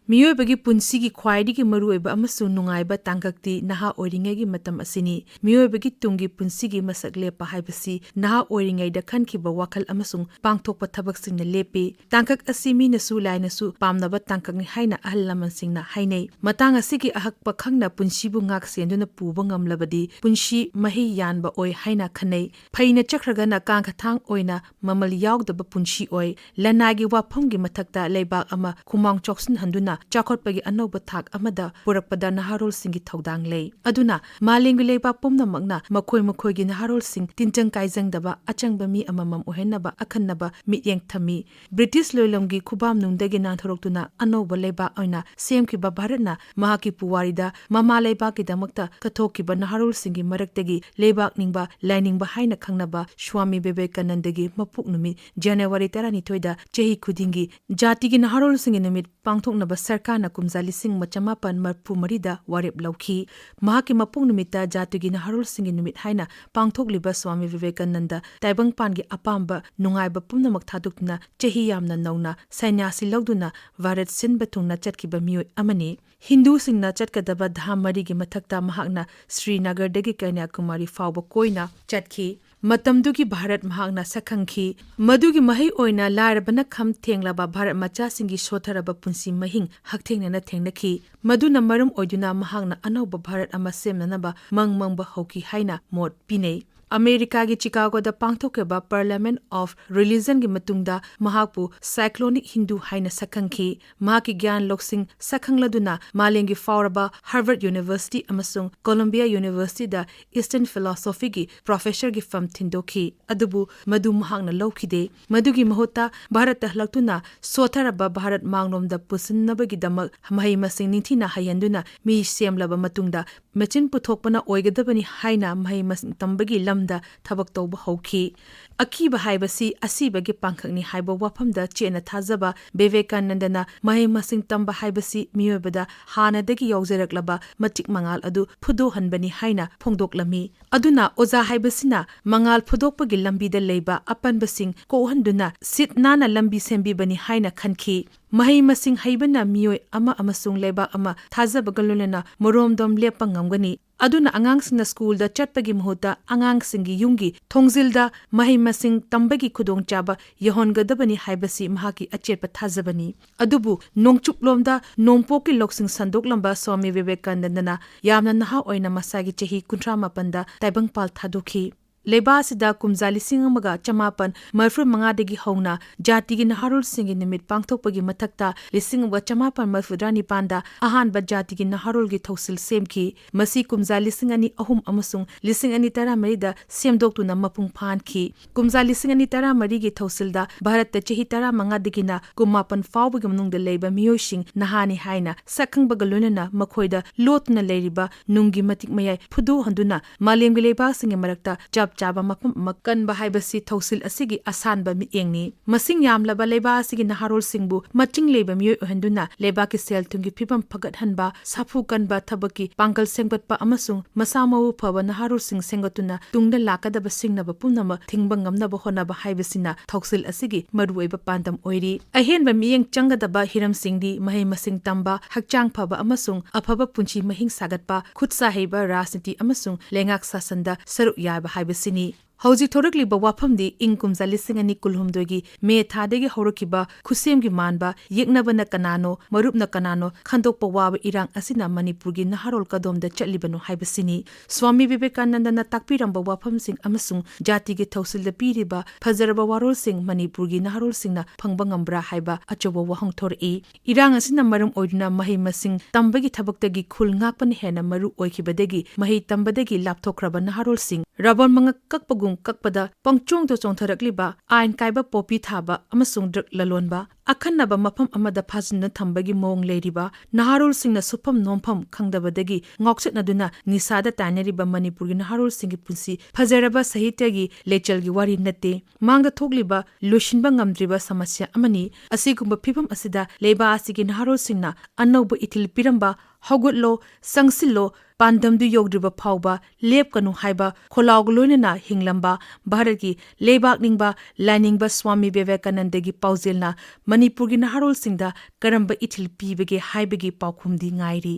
Miyoibagi punsigi khwaidigi maruoiba amasung nungaiba tangkakti naha oiringegi matam asini. Miyoibagi tungi punsigi masak lepa haibasi naha oiringaida khankiba wakhal amasung pangthokpa thabaksingna lepi. Tangkak asimi nasu lainasu pamnaba tangkakni haina ahal lamansingna hainai. Matang asigi ahakpa khangna punsibu ngak senduna puba ngamlabadi punsi mahi yanba oi haina khanai. Phaina chakragana kangkhathang oina mamal yaugdaba punsi oi. Lanagi waphamgi mathakta leibak ama khumang choksin handuna Chakotpagi anoba thak amada purakpada Naharolsinggi thaudang lei. Aduna malengi leibak pumnamakna makhoi Naharolsing tinjang kaijangdaba achangba mi amamam ohenaba akhannaba mityeng thami. British loilamgi khubam nungdagi nanthoroktuna anoba leibak oina semkiba Bharatna mahaki puwarida mama leibak kidamakta kathokiba Naharolsinggi maraktagi leibak ningba lainingba haina khangnaba Swami Vivekanandagi mapuk numit January 12 da chehi khudingi Jatigi Naharolsinggi numit pangthoknaba Sarkarna kumza lising machamapan marpu marida warep lauki. Mahaki mapung numita Jatigi Naharolsinggi numit haina pangthokliba Swami Vivekananda taibangpangi apamba nungaiba pumnamak thadukna chehi yamna nauna sanyasi lauduna Varat sinba thungna chatkiba miyoi amani. Hindu singna chatkadaba dham marigi mathakta mahakna Srinagardagi Kanyakumari fauba koina chatki. Matamdugi Bharat mahakna sakhangki madugi mahi oina lairabana kham thenglaba Bharat macha singi sotharaba punsi mahing hakthengna thengnaki maduna marum oiduna mahakna anauba Bharat ama semnanaba mangmangba hoki haina mot pinei. America gi Chicago da pangthokeba Parliament of Religion gi matungda mahakpu cyclonic Hindu haina sakhangki mahaki gyan loksing sakhangladuna malengi fauraba Harvard University amasung Columbia University da Eastern Philosophy gi professor gi fam thindoki adubu madu mahakna lokhide madugi mahota Bharat ta hlaktuna sotharaba Bharat mangnom da pusinnabagi damak mahai masing ningthina hayanduna mi semlaba matungda machin puthokpana oigadabani haina mahai masing tambagi lamda thabak tawba hauki akiba haibasi asibagi pangkhakni haiba wafamda chena thajaba Vivekanandana mahai masing tamba haibasi miyoibada hanadagi yawjaraklaba matik mangal adu phudo hanbani haina phongdoklami aduna oza haibasina mangal phudokpagi lambida leiba apanbasing kohanduna sitnana lambi sembibani haina khanki mahai masing haibana miyoi ama amasung leiba ama thajabagalolena moromdom lepa ngamgani aduna angangsingna school da chatpagi mahuta angangsinggi yungi thongzilda mahai masing tambagi khudong chaba yahongadabani haibasi mahaki achepa thajabani adubu nongchuplomda nongpoki loksing sandoklamba Swami Vivekanandana yamna naha oina masagi chehi 38 da taibangpal thadokhi Lebasida kumzali singamaga chamapan marfru mangadagi hauna Jatigi Naharolsinggi numit pangthokpagi mathakta lisingwa chamapan marfudrani panda ahanba Jatigi Naharolgi thausil semki masi kumzali singani ahum amasung lisingani taramarida semdoktuna mapung phanki kumzali singani taramarigi thausilda Bharat chehi taramangadagina kumapan fawbagi manungda leiba miyoshing nahani haina sakhangbagalunana makhoida lotna leiriba nungi matik mayai phudu handuna malemgi leiba singi marakta chaba mapam makkan bahaibasi thausil asigi asanba miengni masing yamlaba leba asigi Naharolsingbu maching leba miyoi ohenduna leba ki sel tungi Fibam phagat hanba sapu kanba thabaki pangkal sengbatpa amasung masamau phaba Naharolsing sengatuna tungda lakadaba singnaba pumnama thingba ngamnaba honaba haibasina thausil asigi maruoiba pandam oiri ahenba miyeng changadaba hiramsingdi mahai masing tamba hakchang phaba amasung aphaba punchi mahing sagatpa khutsa heiba rajniti amasung lengak sasanda saruk yaba haibasi Hauji thorakliba wafamdi ingkumza lisingani kulhumdogi me thadegi horokiba khusemgi manba yeknabana kanano marupna kanano khandokpa waba irang asina Manipurgi Naharol kadomda chatlibano haibasini Swami Vivekanandana takpiramba wafamsing amasung Jatigi thausilda piriba phajaraba warolsing Manipurgi Naharolsingna phangba ngambra haiba achoba wahang thori irang asina maram oiduna mahai masing tambagi thabaktagi khul ngakpan hena maru oikibadegi mahai tambadagi lapthokraba Naharolsing rabon manga kakpagum kakpada pangchong to chongtharakliba ain kaiba popi thaba amasung drak lalonba akhannaba mafam amada phajna thambagi mong leiriba Naharolsingna supam nompham khangdabadagi ngokchatnaduna nisada taneriba Manipurgi Naharolsinggi punsi phajaraba sahityagi lechalgi wari natte mangda thokliba loishinba ngamdriba samasya amani asigumba phibam asida leba asigi Naharolsingna anauba ithil piramba hogutlo sangsillo पांदमदु योगद्रिबा फाउबा लेपकनु हाइबा खोलाउग लोइनना हिंगलंबा Bharat की लेबाक निंगबा लाइनिंगबा स्वामी विवेकानंद की पाउजेलना मणिपुर की नहारोल सिंगदा Karamba ethyl पीबगे हाइबगे पाउखुमदी ngairi